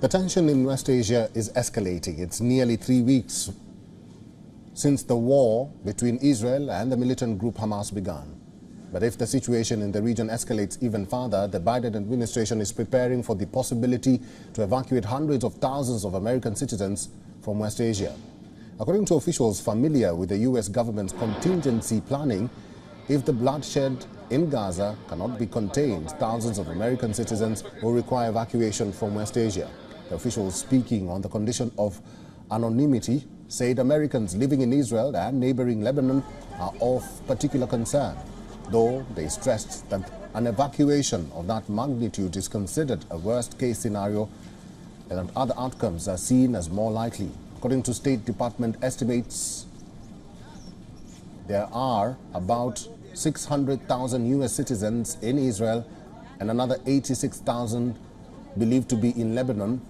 The tension in West Asia is escalating. It's nearly 3 weeks since the war between Israel and the militant group Hamas began. But if the situation in the region escalates even further, the Biden administration is preparing for the possibility to evacuate hundreds of thousands of American citizens from West Asia. According to officials familiar with the U.S. government's contingency planning, if the bloodshed in Gaza cannot be contained, thousands of American citizens will require evacuation from West Asia. The officials, speaking on the condition of anonymity, said Americans living in Israel and neighboring Lebanon are of particular concern, though they stressed that an evacuation of that magnitude is considered a worst-case scenario and that other outcomes are seen as more likely. According to State Department estimates, there are about 600,000 U.S. citizens in Israel and another 86,000 believed to be in Lebanon.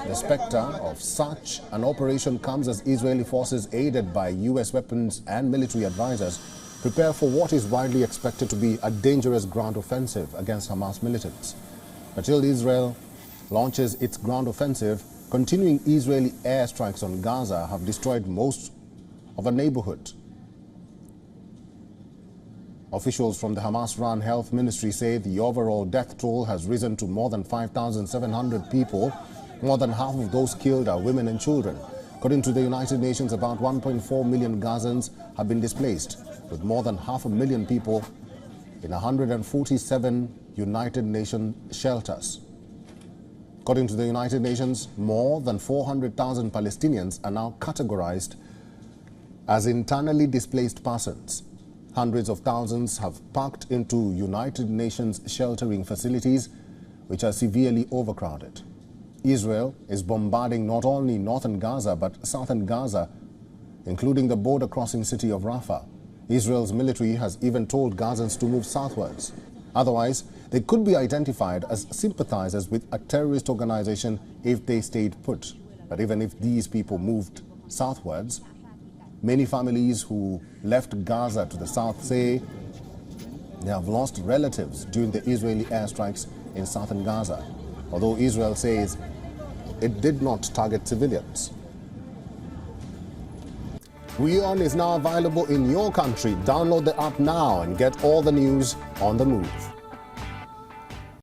The specter of such an operation comes as Israeli forces, aided by U.S. weapons and military advisors, prepare for what is widely expected to be a dangerous ground offensive against Hamas militants. Until Israel launches its ground offensive, continuing Israeli airstrikes on Gaza have destroyed most of a neighborhood. Officials from the Hamas-run health ministry say the overall death toll has risen to more than 5,700 people. More than half of those killed are women and children. According to the United Nations, about 1.4 million Gazans have been displaced, with more than 500,000 people in 147 United Nations shelters. According to the United Nations, more than 400,000 Palestinians are now categorized as internally displaced persons. Hundreds of thousands have packed into United Nations sheltering facilities, which are severely overcrowded. Israel is bombarding not only northern Gaza but southern Gaza, including the border-crossing city of Rafah. Israel's military has even told Gazans to move southwards. Otherwise, they could be identified as sympathizers with a terrorist organization if they stayed put. But even if these people moved southwards, many families who left Gaza to the south say they have lost relatives during the Israeli airstrikes in southern Gaza, although Israel says it did not target civilians. WION is now available in your country. Download the app now and get all the news on the move.